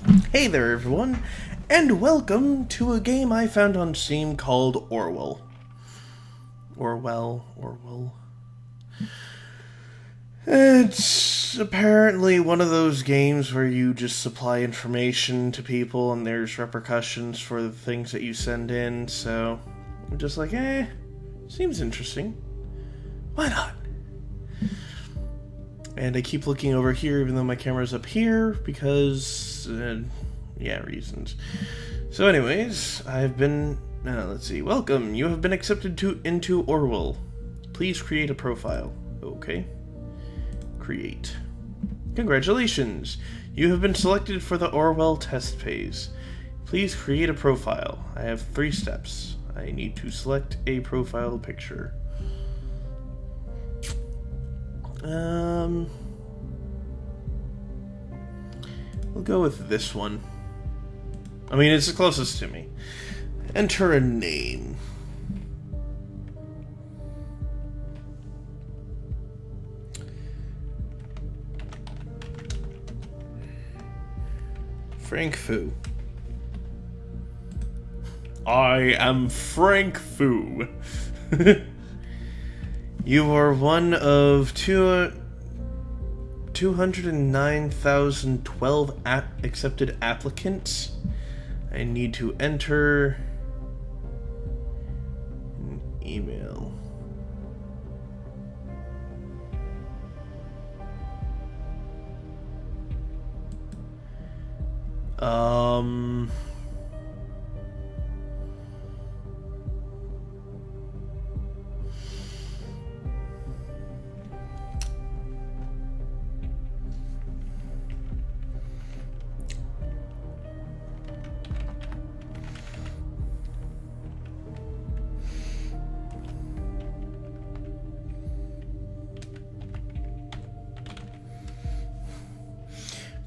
Hey there everyone, and welcome to a game I found on Steam called Orwell. Orwell. It's apparently one of those games where you just supply information to people and there's repercussions for the things that you send in, so I'm just like, seems interesting. Why not? And I keep looking over here even though my camera's up here because, reasons. So anyways, I've been, let's see, welcome, you have been accepted into Orwell. Please create a profile. Okay. Create. Congratulations! You have been selected for the Orwell test phase. Please create a profile. I have 3 steps. I need to select a profile picture. We'll go with this one. I mean, it's the closest to me. Enter a name. Frank Fu. I am Frank Fu. You are one of 209,012 accepted applicants. I need to enter an email.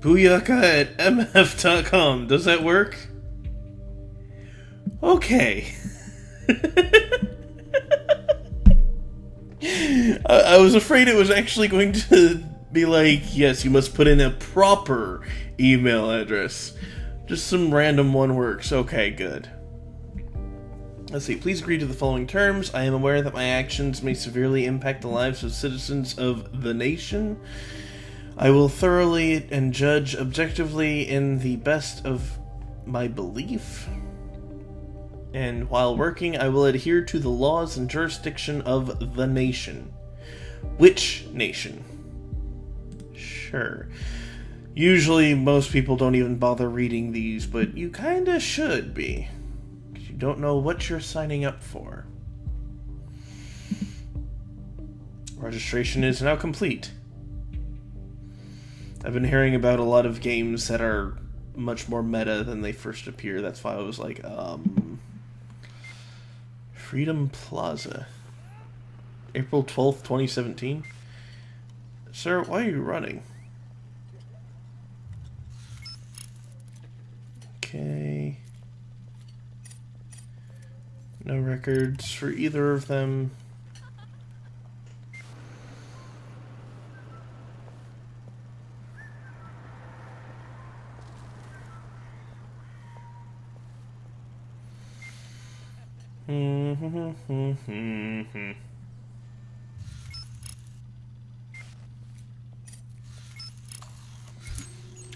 Booyaka at mf.com. Does that work? Okay. I was afraid it was actually going to be like, yes, you must put in a proper email address. Just some random one works. Okay, good. Let's see. Please agree to the following terms. I am aware that my actions may severely impact the lives of citizens of the nation. I will thoroughly and judge objectively in the best of my belief. And while working, I will adhere to the laws and jurisdiction of the nation. Which nation? Sure. Usually, most people don't even bother reading these, but you kinda should be. 'Cause you don't know what you're signing up for. Registration is now complete. I've been hearing about a lot of games that are much more meta than they first appear. That's why I was like, Freedom Plaza. April 12th, 2017? Sir, why are you running? Okay. No records for either of them.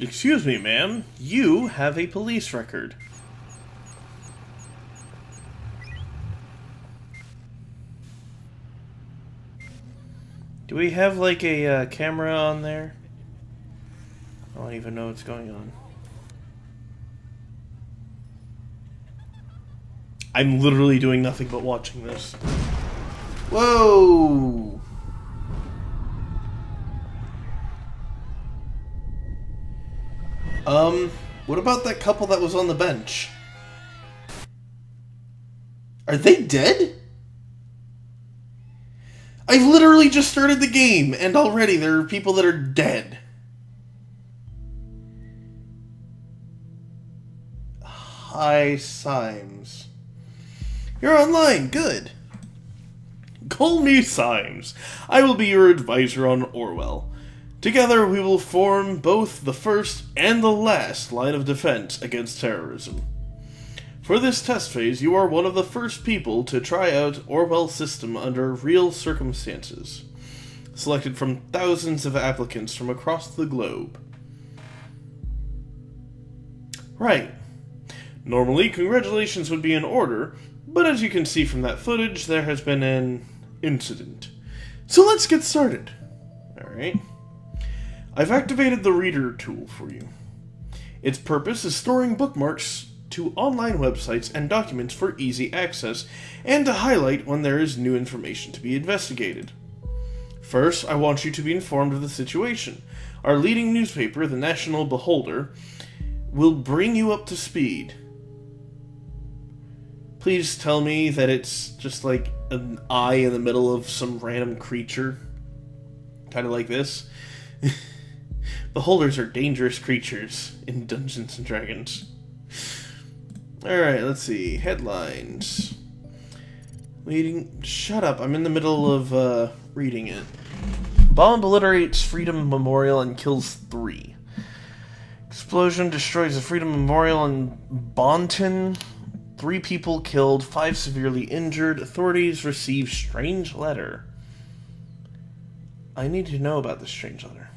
Excuse me, ma'am. You have a police record. Do we have, like, a camera on there? I don't even know what's going on. I'm literally doing nothing but watching this. Whoa! What about that couple that was on the bench? Are they dead? I've literally just started the game, and already there are people that are dead. Hi, Symes. You're online, good. Call me Symes. I will be your advisor on Orwell. Together we will form both the first and the last line of defense against terrorism. For this test phase, you are one of the first people to try out Orwell's system under real circumstances, selected from thousands of applicants from across the globe. Right. Normally, congratulations would be in order, but as you can see from that footage, there has been an incident. So let's get started. Alright. I've activated the Reader tool for you. Its purpose is storing bookmarks to online websites and documents for easy access, and to highlight when there is new information to be investigated. First, I want you to be informed of the situation. Our leading newspaper, the National Beholder, will bring you up to speed. Please tell me that it's just like an eye in the middle of some random creature. Kind of like this. Beholders are dangerous creatures in Dungeons and Dragons. Alright, let's see. Headlines. Shut up, I'm in the middle of reading it. Bomb obliterates Freedom Memorial and kills 3. Explosion destroys the Freedom Memorial in Bonton. 3 people killed, 5 severely injured. Authorities receive strange letter. I need to know about this strange letter.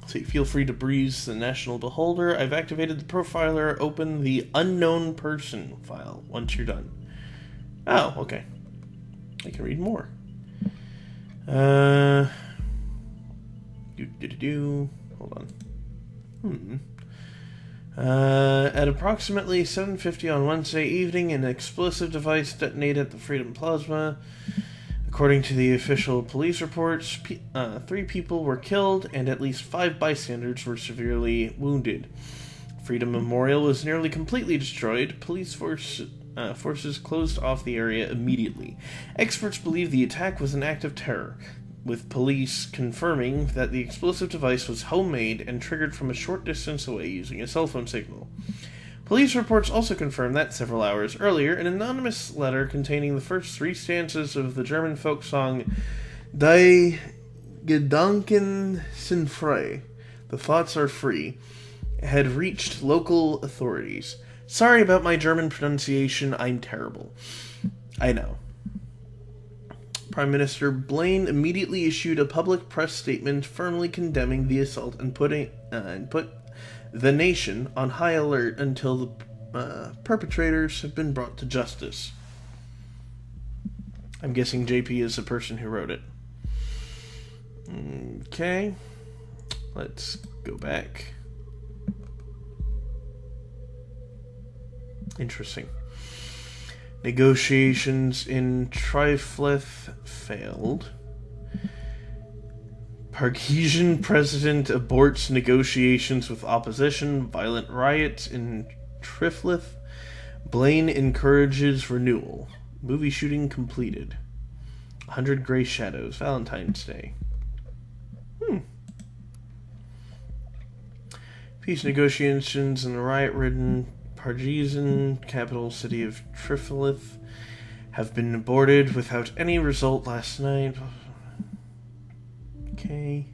So feel free to breeze the National Beholder. I've activated the profiler. Open the unknown person file once you're done. Oh, okay. I can read more. Hold on. At approximately 7:50 on Wednesday evening, an explosive device detonated at the Freedom Plaza. According to the official police reports, 3 people were killed and at least 5 bystanders were severely wounded. Freedom Memorial was nearly completely destroyed. Police forces closed off the area immediately. Experts believe the attack was an act of terror, with police confirming that the explosive device was homemade and triggered from a short distance away using a cell phone signal. Police reports also confirm that several hours earlier, an anonymous letter containing the first 3 stanzas of the German folk song Die Gedanken sind frei, the thoughts are free, had reached local authorities. Sorry about my German pronunciation, I'm terrible. I know. Prime Minister Blaine immediately issued a public press statement firmly condemning the assault and put the nation on high alert until the perpetrators have been brought to justice. I'm guessing JP is the person who wrote it. Okay. Let's go back. Interesting. Negotiations in Trifleth failed. Parkesian president aborts negotiations with opposition. Violent riots in Trifleth. Blaine encourages renewal. Movie shooting completed. 100 Gray Shadows. Valentine's Day. Peace negotiations in the riot-ridden Parkesian capital city of Trifleth have been aborted without any result last night. Okay.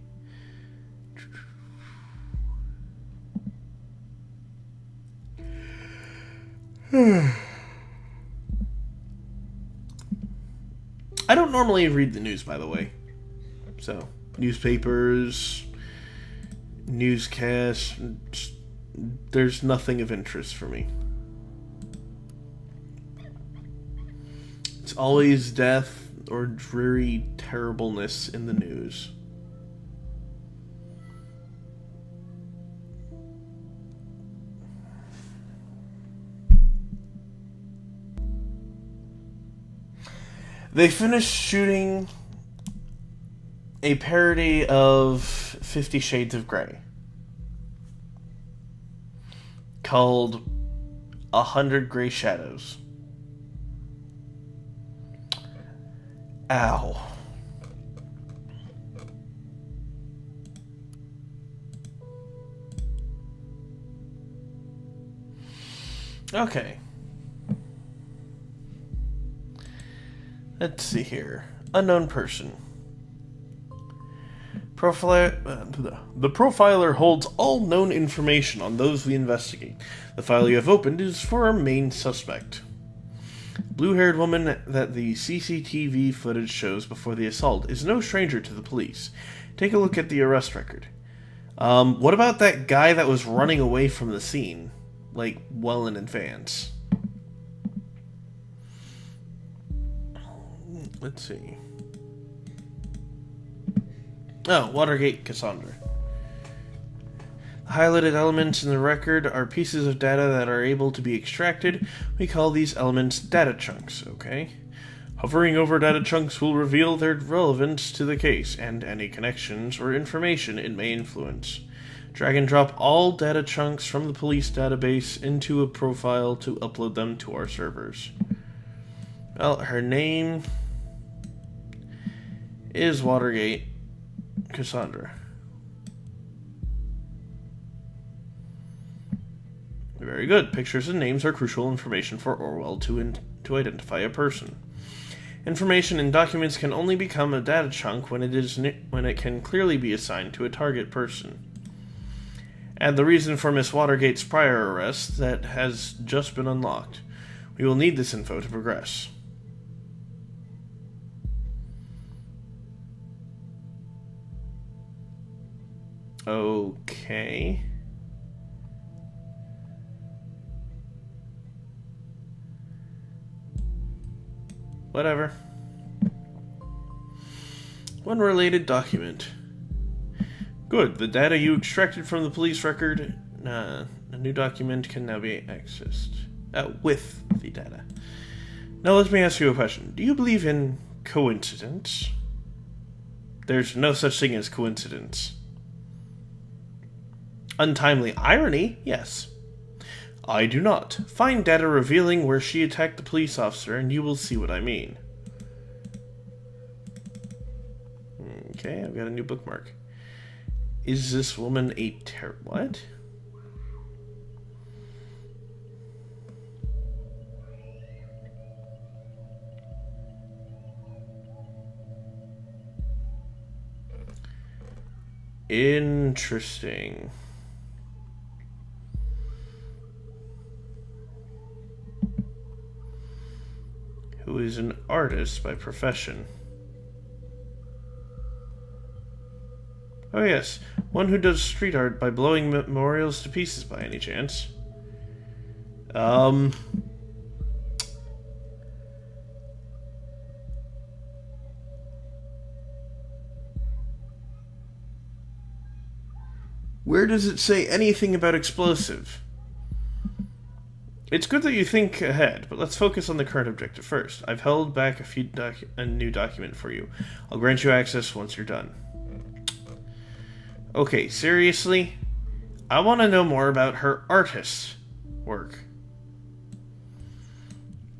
I don't normally read the news, by the way. So, newspapers, newscasts, there's nothing of interest for me. It's always death or dreary terribleness in the news. They finished shooting a parody of 50 Shades of Grey called 100 Gray Shadows. Ow. Okay. Let's see here. Unknown person. The profiler holds all known information on those we investigate. The file you have opened is for our main suspect. Blue-haired woman that the CCTV footage shows before the assault is no stranger to the police. Take a look at the arrest record. What about that guy that was running away from the scene? Like, well in advance. Let's see. Oh, Watergate Cassandra. The highlighted elements in the record are pieces of data that are able to be extracted. We call these elements data chunks, okay? Hovering over data chunks will reveal their relevance to the case and any connections or information it may influence. Drag and drop all data chunks from the police database into a profile to upload them to our servers. Well, her name is Watergate Cassandra. Very good. Pictures and names are crucial information for Orwell to identify a person. Information in documents can only become a data chunk when it can clearly be assigned to a target person. Add the reason for Miss Watergate's prior arrest that has just been unlocked. We will need this info to progress. Okay. Whatever. One related document. Good. The data you extracted from the police record, a new document can now be accessed with the data. Now let me ask you a question. Do you believe in coincidence? There's no such thing as coincidence. Untimely irony? Yes. I do not. Find data revealing where she attacked the police officer and you will see what I mean. Okay, I've got a new bookmark. Is this woman a what? Interesting. Who is an artist by profession. Oh yes, one who does street art by blowing memorials to pieces by any chance. Where does it say anything about explosive? It's good that you think ahead, but let's focus on the current objective first. I've held back a new document for you. I'll grant you access once you're done. Okay, seriously? I want to know more about her artist's work.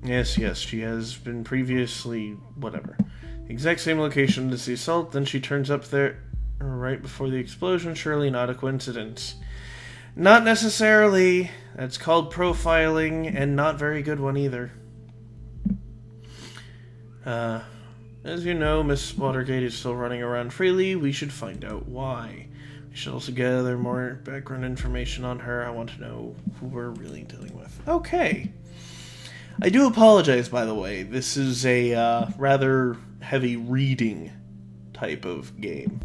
Yes, she has been previously... whatever. Exact same location as the assault, then she turns up there right before the explosion. Surely not a coincidence. Not necessarily. That's called profiling, and not very good one either. As you know, Miss Watergate is still running around freely. We should find out why. We should also gather more background information on her. I want to know who we're really dealing with. Okay. I do apologize, by the way. This is a rather heavy reading type of game.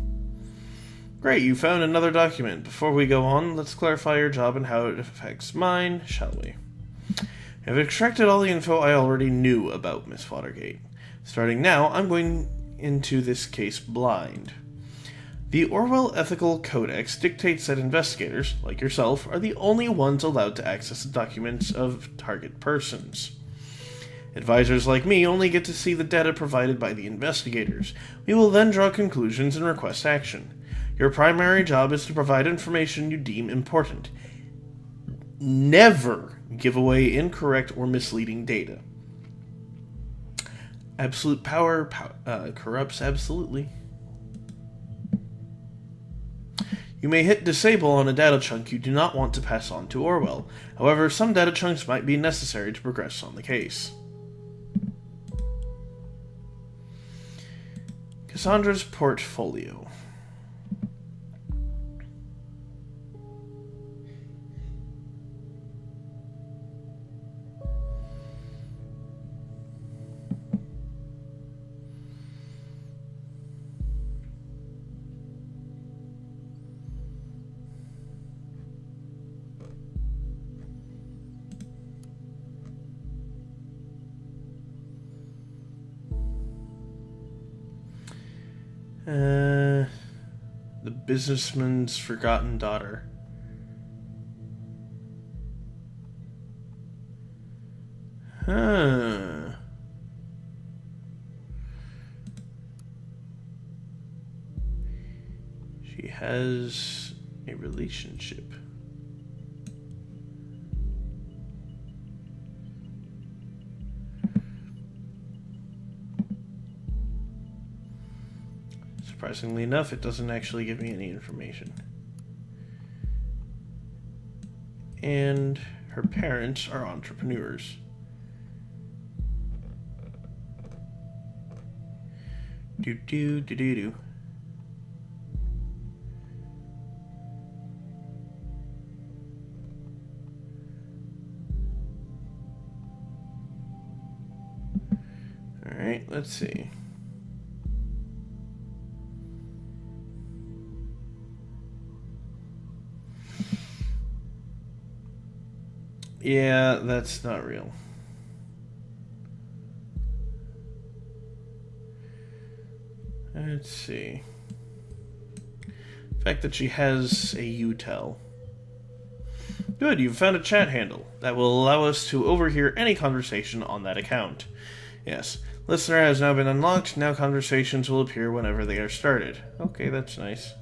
Great, you found another document. Before we go on, let's clarify your job and how it affects mine, shall we? I've extracted all the info I already knew about Miss Watergate. Starting now, I'm going into this case blind. The Orwell Ethical Codex dictates that investigators, like yourself, are the only ones allowed to access the documents of target persons. Advisors like me only get to see the data provided by the investigators. We will then draw conclusions and request action. Your primary job is to provide information you deem important. Never give away incorrect or misleading data. Absolute power corrupts absolutely. You may hit disable on a data chunk you do not want to pass on to Orwell. However, some data chunks might be necessary to progress on the case. Cassandra's portfolio. The businessman's forgotten daughter. Huh. She has a relationship. Surprisingly enough, it doesn't actually give me any information. And her parents are entrepreneurs. Do. Alright, let's see. Yeah, that's not real. Let's see. The fact that she has a utel. Good, you've found a chat handle. That will allow us to overhear any conversation on that account. Yes, listener has now been unlocked. Now conversations will appear whenever they are started. Okay, that's nice.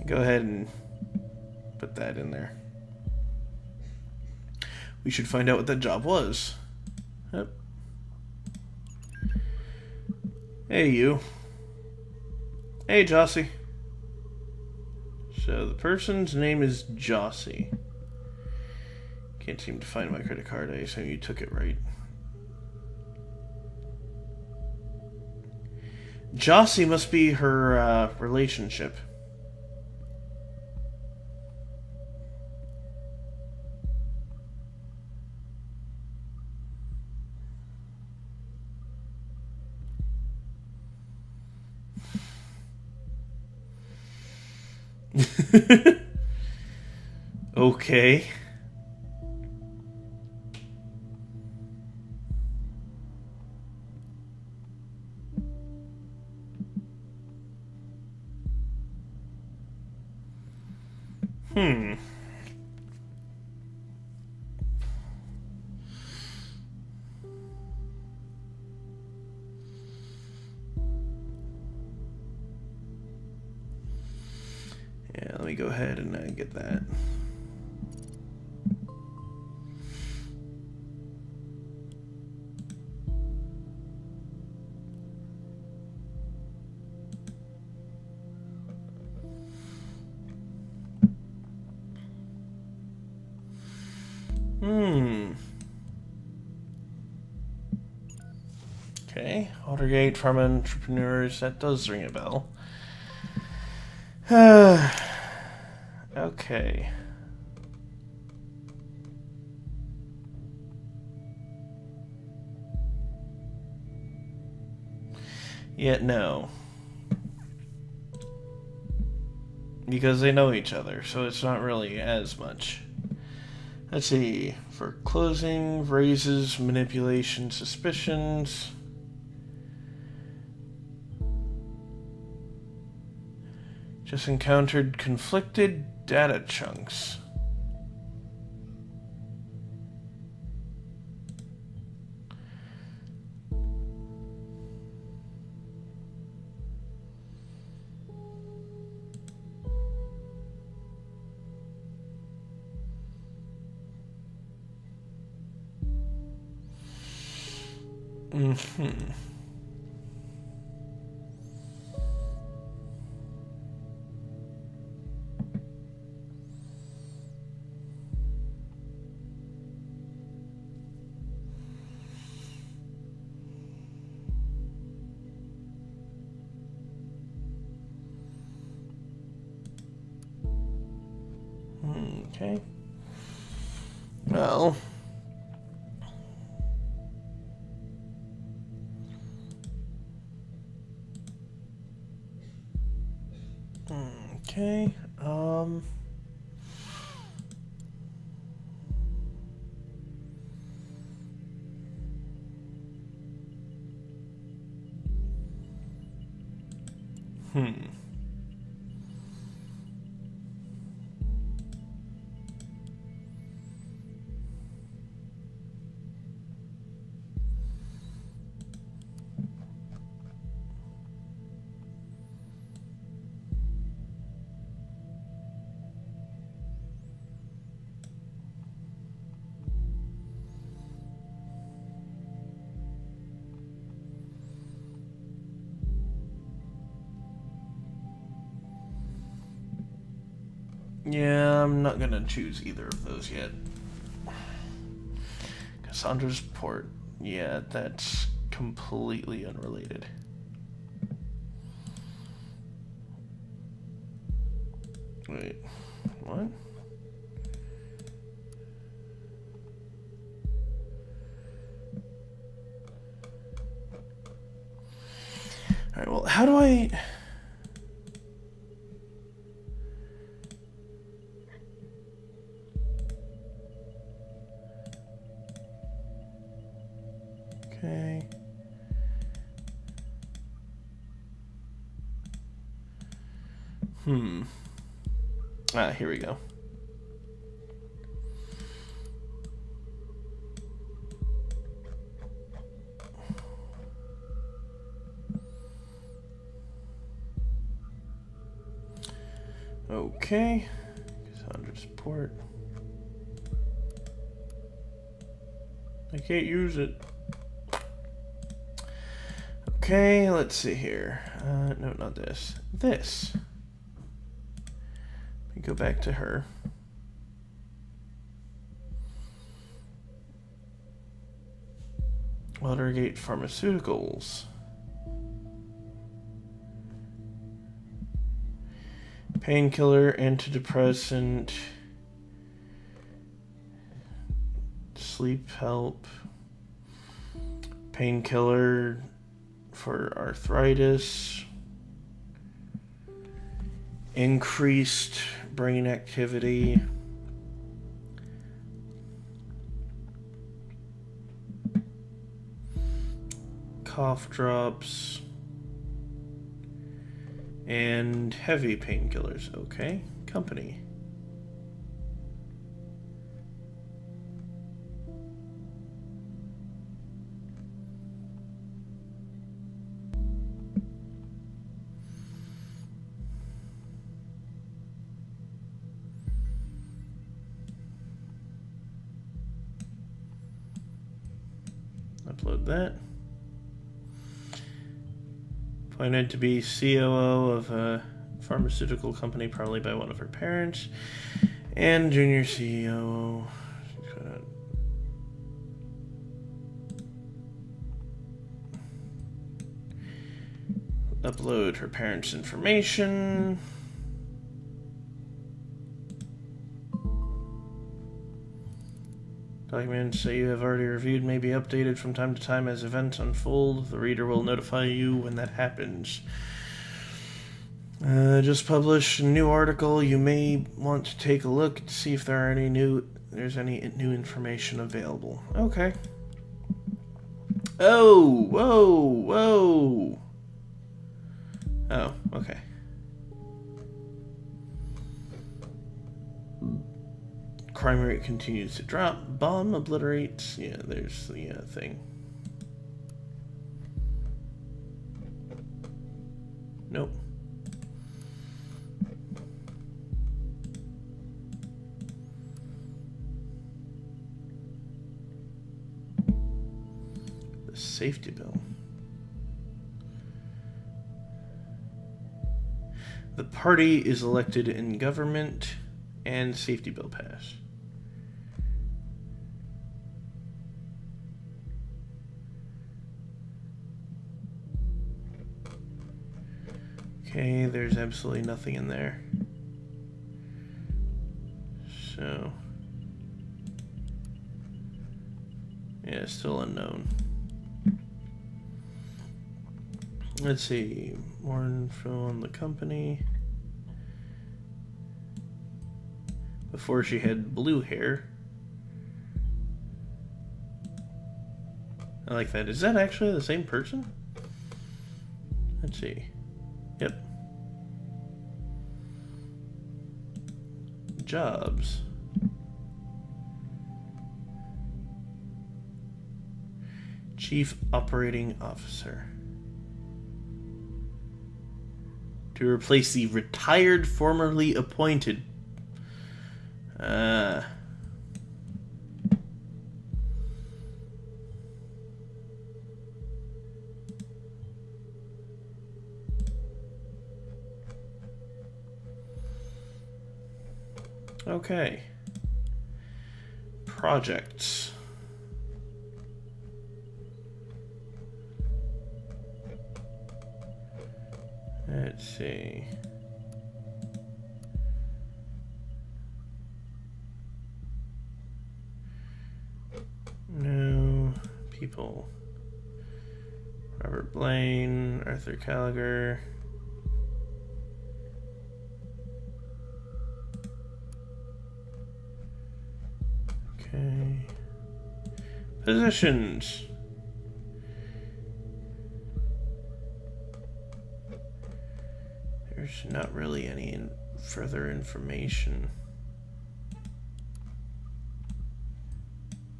Go ahead and put that in there. We should find out what that job was. Yep. Hey, you. Hey, Jossie. So the person's name is Jossie. Can't seem to find my credit card. I assume you took it, right? Jossie must be her relationship. Okay. Hmm. Yeah, let me go ahead and get that. Okay, Watergate, Pharma Entrepreneurs, that does ring a bell. Okay. Yet no. Because they know each other, so it's not really as much. Let's see. For closing, raises, manipulation, suspicions. Just encountered conflicted data chunks. Okay. Well. Okay. Hmm. Yeah, I'm not gonna choose either of those yet. Cassandra's port. Yeah, that's completely unrelated. Wait, what? Alright, well, how do I... Okay. Here we go. Okay. Cassandra's port. I can't use it. Okay, let's see here. No, not this. This. Let me go back to her. Watergate Pharmaceuticals. Painkiller, antidepressant, sleep help, painkiller for arthritis, increased brain activity, cough drops, and heavy painkillers. Okay, company. Upload that. Appointed to be COO of a pharmaceutical company, probably by one of her parents, and junior CEO. Upload her parents' information. Documents that you have already reviewed may be updated from time to time as events unfold. The reader will notify you when that happens. Just published a new article. You may want to take a look to see if there's any new information available. Okay. Oh, whoa, whoa. Oh, okay. Crime rate continues to drop. Bomb obliterates. Yeah, there's the thing. Nope. The safety bill. The party is elected in government and safety bill pass. Okay, there's absolutely nothing in there. So, yeah, still unknown. Let's see, more info on the company. Before she had blue hair. I like that. Is that actually the same person? Let's see. Yep. jobs. Chief Operating Officer. To replace the retired, formerly appointed. Okay. Projects. Let's see. No. People. Robert Blaine, Arthur Gallagher. Okay. Positions. There's not really any further information.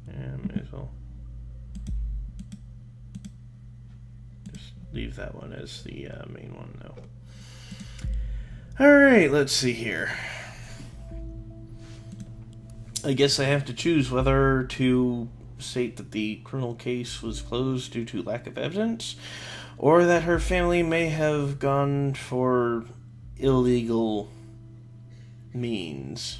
Yeah, may as well just leave that one as the main one, though. Alright, let's see here. I guess I have to choose whether to state that the criminal case was closed due to lack of evidence, or that her family may have gone for illegal means.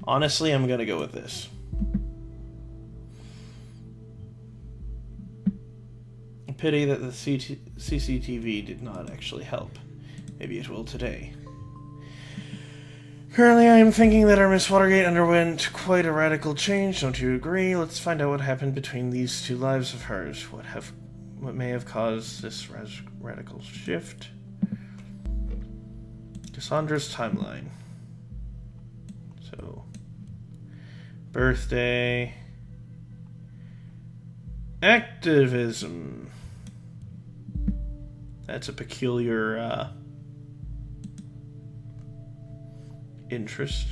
Honestly, I'm gonna go with this. A pity that the CCTV did not actually help. Maybe it will today. Currently, I am thinking that our Miss Watergate underwent quite a radical change. Don't you agree? Let's find out what happened between these two lives of hers. What may have caused this radical shift? Cassandra's timeline. So, birthday, activism. That's a peculiar interest.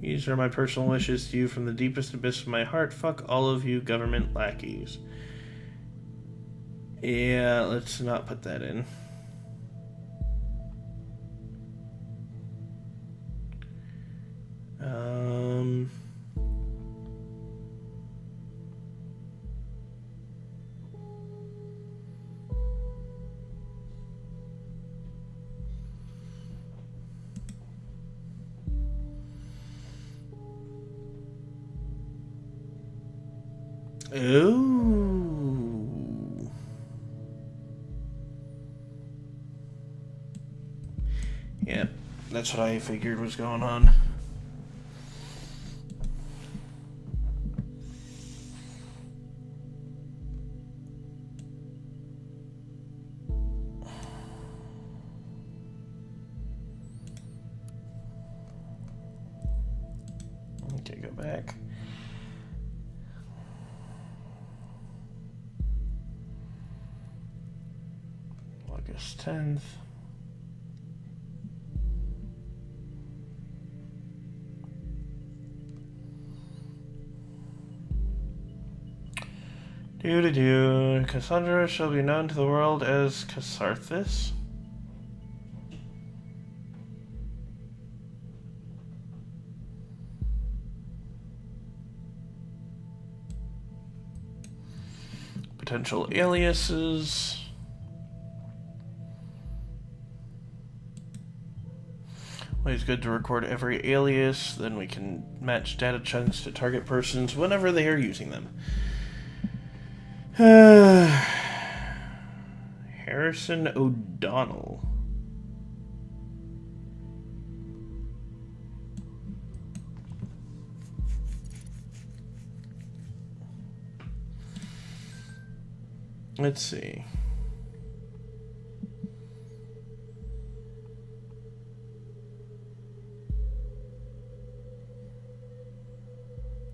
These are my personal wishes to you from the deepest abyss of my heart. Fuck all of you government lackeys. Yeah, let's not put that in. Ooh. Yeah, that's what I figured was going on. Okay, go back. August 10th. Do. Cassandra shall be known to the world as Cassarthus. Potential aliases. Always good to record every alias, then we can match data chunks to target persons whenever they are using them. Harrison O'Donnell. Let's see.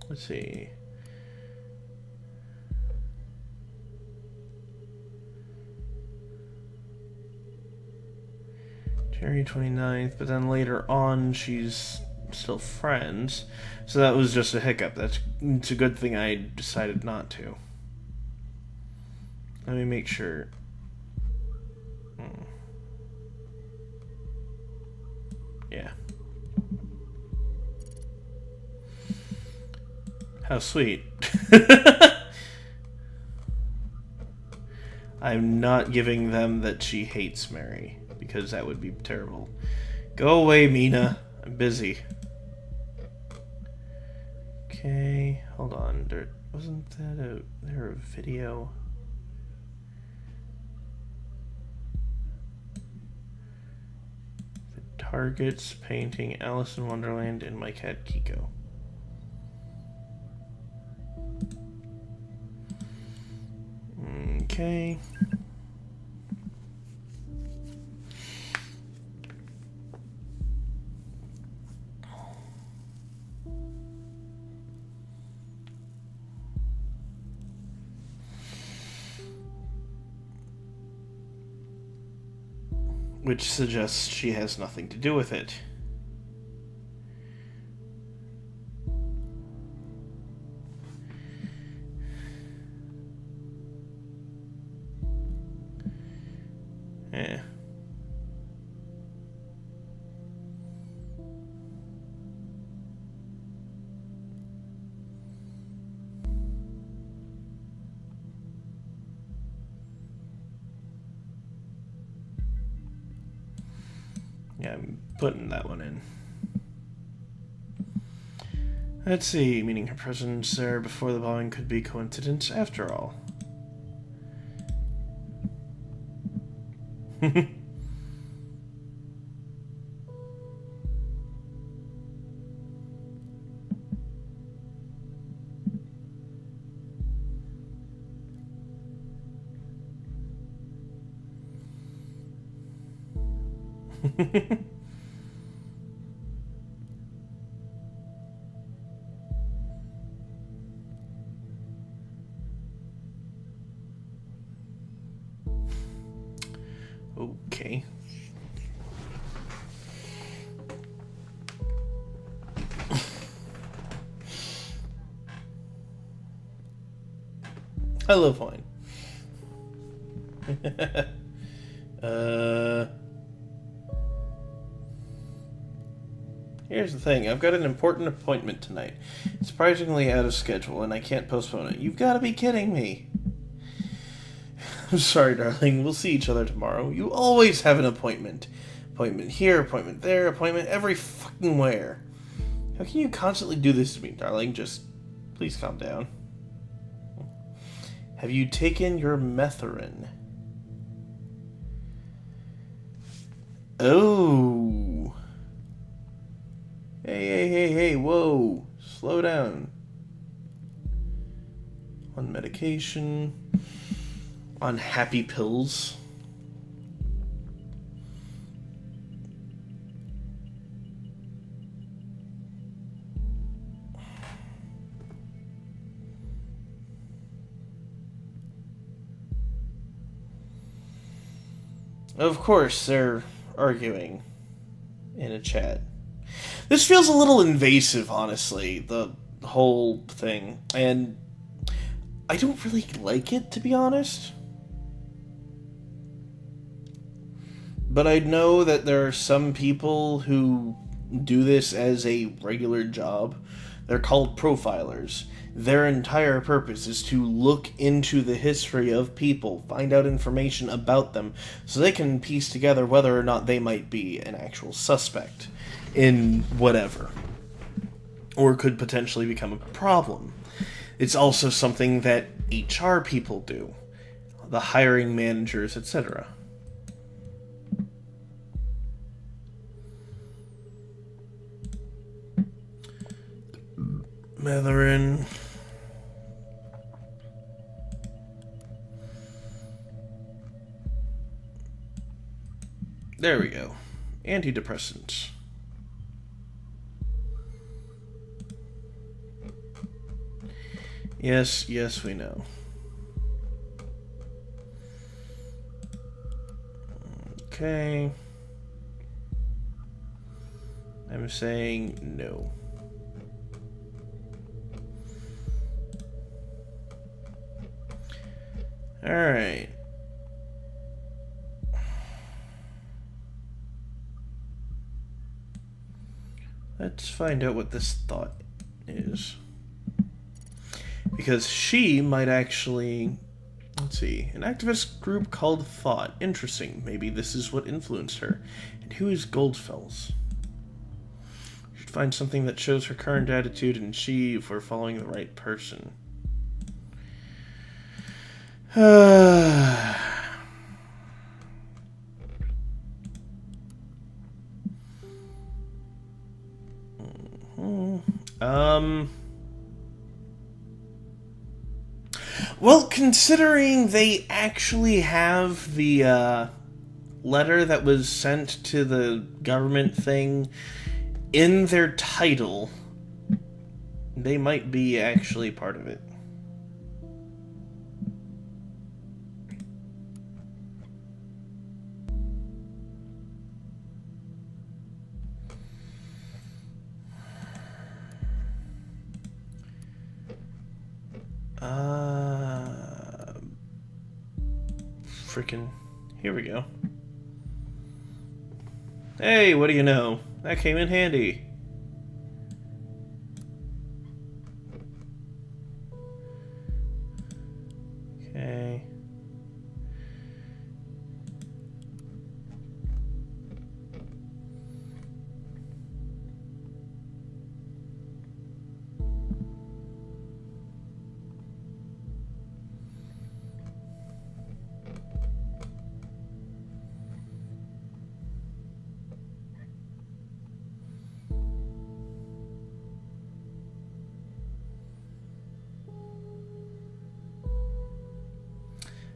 Let's see. January 29th, but then later on she's still friends. So that was just a hiccup. It's a good thing I decided not to. Let me make sure. Yeah. How sweet. I'm not giving them that she hates Mary, because that would be terrible. Go away, Mina. I'm busy. Okay, hold on. Wasn't that there a video? The Targets painting Alice in Wonderland and My Cat Kiko. Okay. Which suggests she has nothing to do with it. Yeah. Yeah, I'm putting that one in. Let's see, meaning her presence there before the bombing could be coincidence after all. Okay. I love wine. Here's the thing. I've got an important appointment tonight. It's surprisingly out of schedule, and I can't postpone it. You've got to be kidding me. I'm sorry, darling. We'll see each other tomorrow. You always have an appointment. Appointment here, appointment there, appointment every fucking where. How can you constantly do this to me, darling? Just please calm down. Have you taken your Methorin? Oh. Hey, whoa. Slow down. On medication. On happy pills. Of course, they're arguing in a chat. This feels a little invasive, honestly, the whole thing. And I don't really like it, to be honest. But I know that there are some people who do this as a regular job. They're called profilers. Their entire purpose is to look into the history of people, find out information about them, so they can piece together whether or not they might be an actual suspect in whatever, or could potentially become a problem. It's also something that HR people do, the hiring managers, etc. Matherin. There we go. Antidepressants. Yes, yes, we know. Okay. I'm saying no. Alright. Let's find out what this thought is. Because she might actually... Let's see. An activist group called Thought. Interesting. Maybe this is what influenced her. And who is Goldfels? Should find something that shows her current attitude and she if we're following the right person. Well, considering they actually have the letter that was sent to the government thing in their title, they might be actually part of it. Freaking. Here we go. Hey, what do you know? That came in handy. Okay.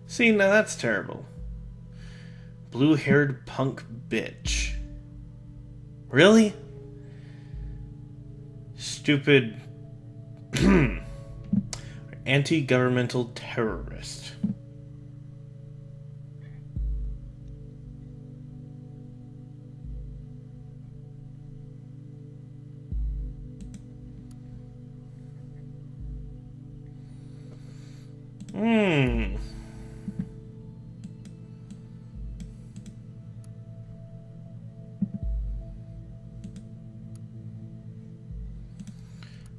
See, now that's terrible. Blue-haired punk bitch. Really? Stupid anti-governmental terrorist.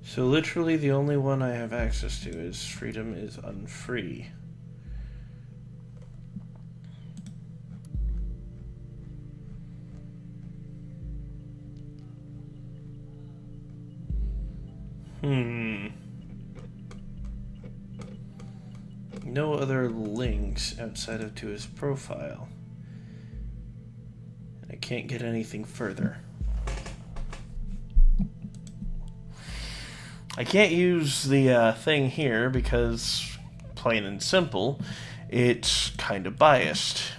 So literally the only one I have access to is freedom is unfree. No other links outside of to his profile. I can't get anything further. I can't use the thing here because, plain and simple, it's kind of biased.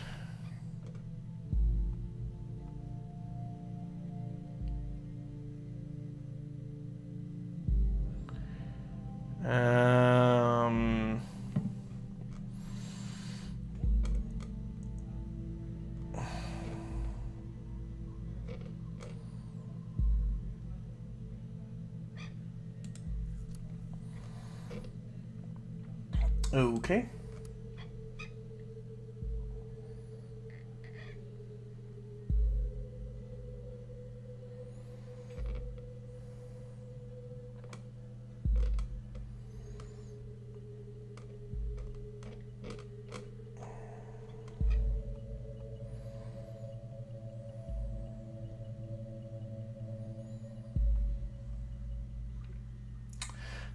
Okay.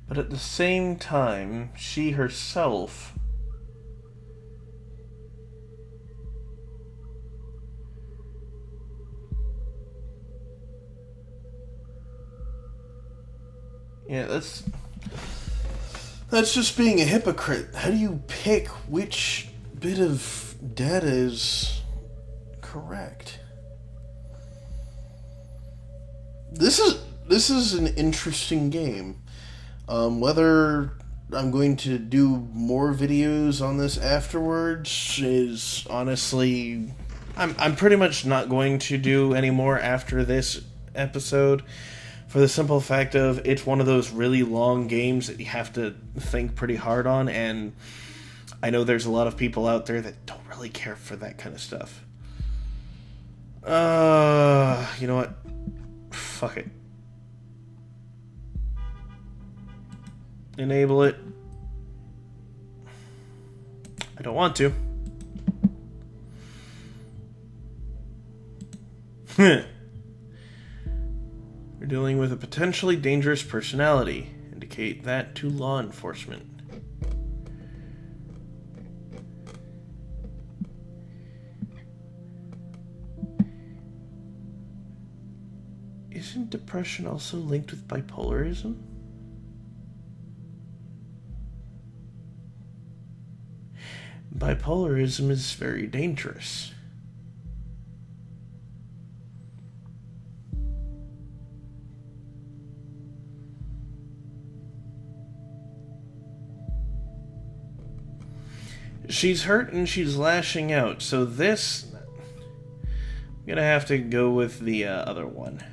But at the same time, she herself that's just being a hypocrite. How do you pick which bit of data is correct? This is an interesting game. Whether I'm going to do more videos on this afterwards is honestly... I'm pretty much not going to do any more after this episode, for the simple fact of it's one of those really long games that you have to think pretty hard on, and I know there's a lot of people out there that don't really care for that kind of stuff. You know what? Fuck it. Enable it. I don't want to. We're dealing with a potentially dangerous personality. Indicate that to law enforcement. Isn't depression also linked with bipolarism? Bipolarism is very dangerous. She's hurt and she's lashing out, so this... I'm gonna have to go with the other one.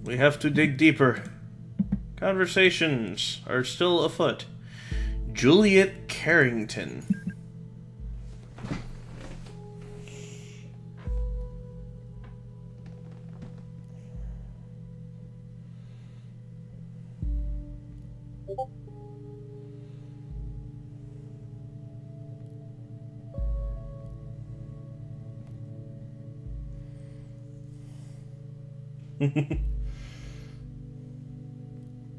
We have to dig deeper. Conversations are still afoot. Juliet Carrington.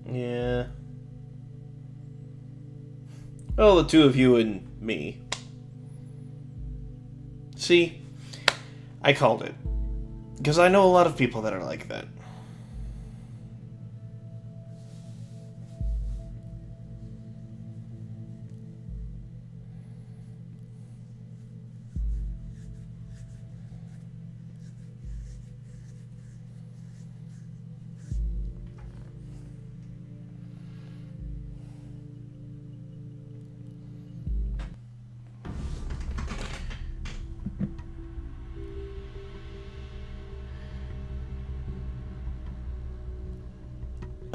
Yeah. Well, the two of you and me. See, I called it. Because I know a lot of people that are like that.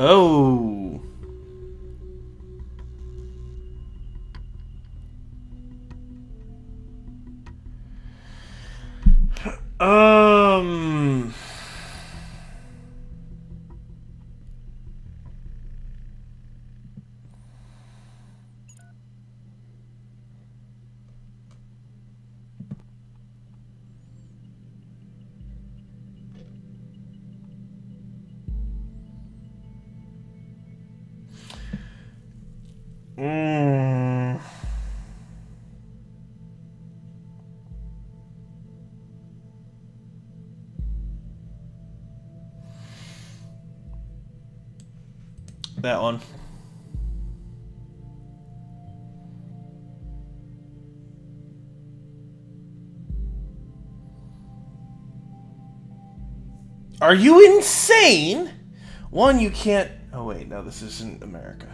Oh. Um. Mm. That one. Are you insane? One, you can't... Oh, wait, no, this isn't America.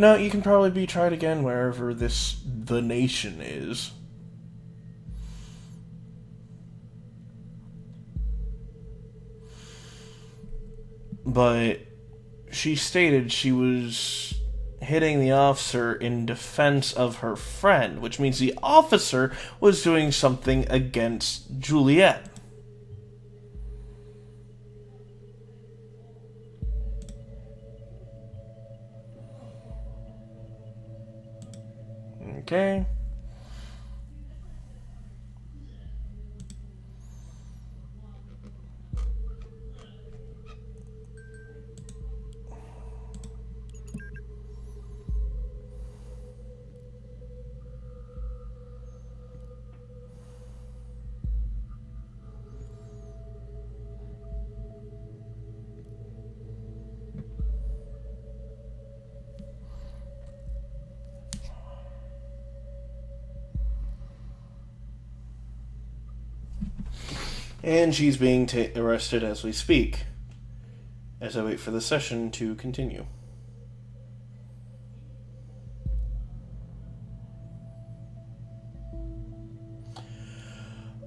No, you can probably be tried again wherever the nation is. But she stated she was hitting the officer in defense of her friend, which means the officer was doing something against Juliet. Okay. And she's being arrested as we speak, as I wait for the session to continue.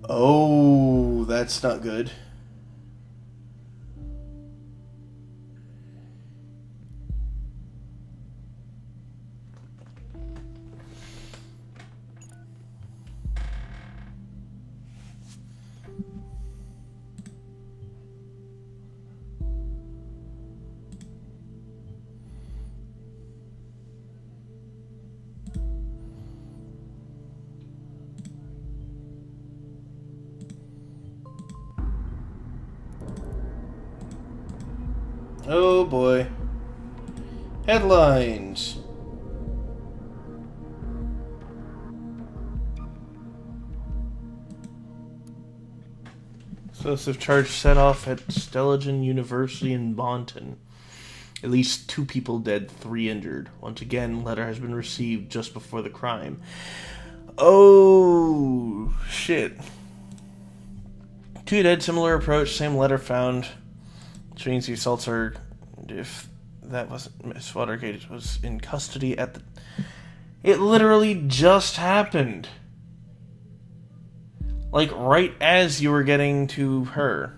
Oh, that's not good. Oh boy. Headlines. Explosive charge set off at Stellingen University in Bonton. At least 2 people dead, 3 injured. Once again, letter has been received just before the crime. Oh, shit. 2 dead, similar approach, same letter found. Which means the assaults are, if that wasn't Miss Watergate, was in custody at the... It literally just happened. Like, right as you were getting to her.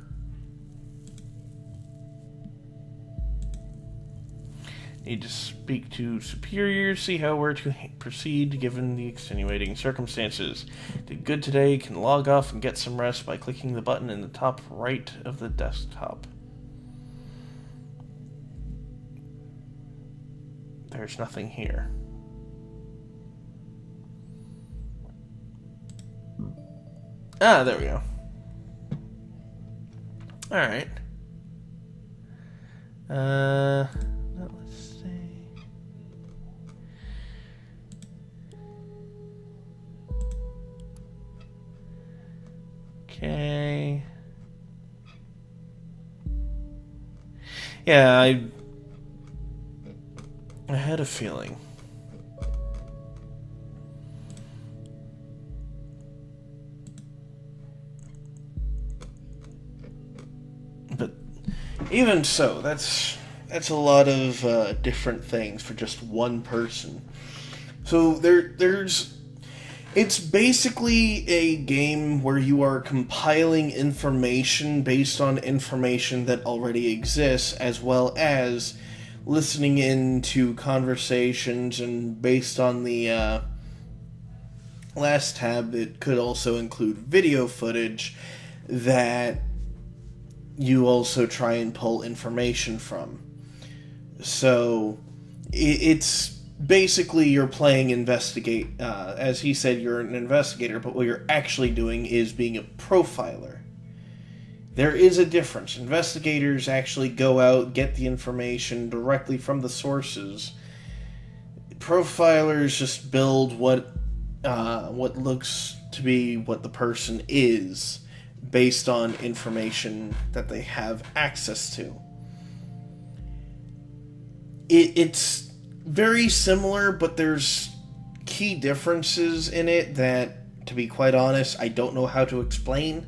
Need to speak to superiors, see how we're to proceed given the extenuating circumstances. Did good today, can log off and get some rest by clicking the button in the top right of the desktop. There's nothing here. Ah, there we go. Alright. Let's see. Okay. Yeah, I had a feeling. But even so, that's a lot of different things for just one person. So it's basically a game where you are compiling information based on information that already exists, as well as listening in to conversations, and based on the last tab, it could also include video footage that you also try and pull information from. So it's basically you're playing investigate. As he said, you're an investigator, but what you're actually doing is being a profiler. There is a difference. Investigators actually go out, get the information directly from the sources. Profilers just build what looks to be what the person is, based on information that they have access to. It's very similar, but there's key differences in it that, to be quite honest, I don't know how to explain.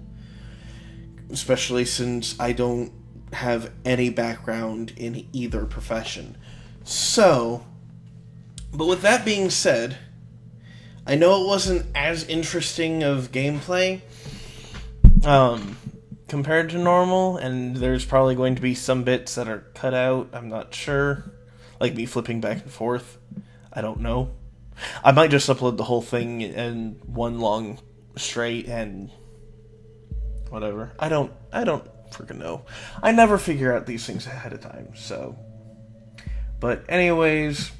Especially since I don't have any background in either profession. So, but with that being said, I know it wasn't as interesting of gameplay compared to normal, and there's probably going to be some bits that are cut out, I'm not sure. Like me flipping back and forth. I don't know. I might just upload the whole thing in one long straight and whatever. I don't freaking know. I never figure out these things ahead of time, so. But anyways,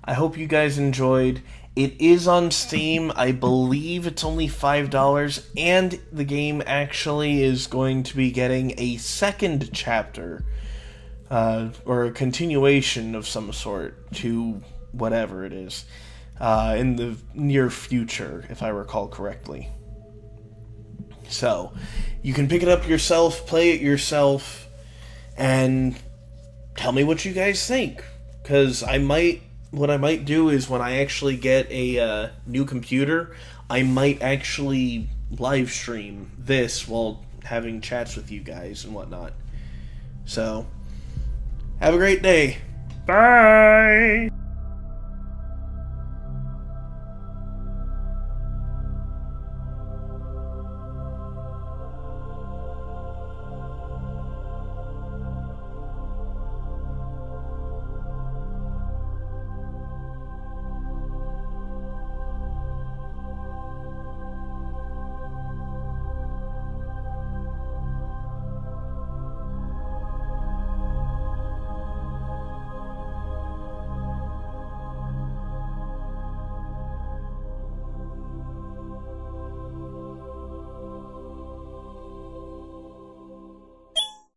I hope you guys enjoyed. It is on Steam. I believe it's only $5, and the game actually is going to be getting a second chapter, or a continuation of some sort to whatever it is, in the near future, if I recall correctly. So, you can pick it up yourself, play it yourself, and tell me what you guys think. Because what I might do is when I actually get a new computer, I might actually live stream this while having chats with you guys and whatnot. So, have a great day. Bye!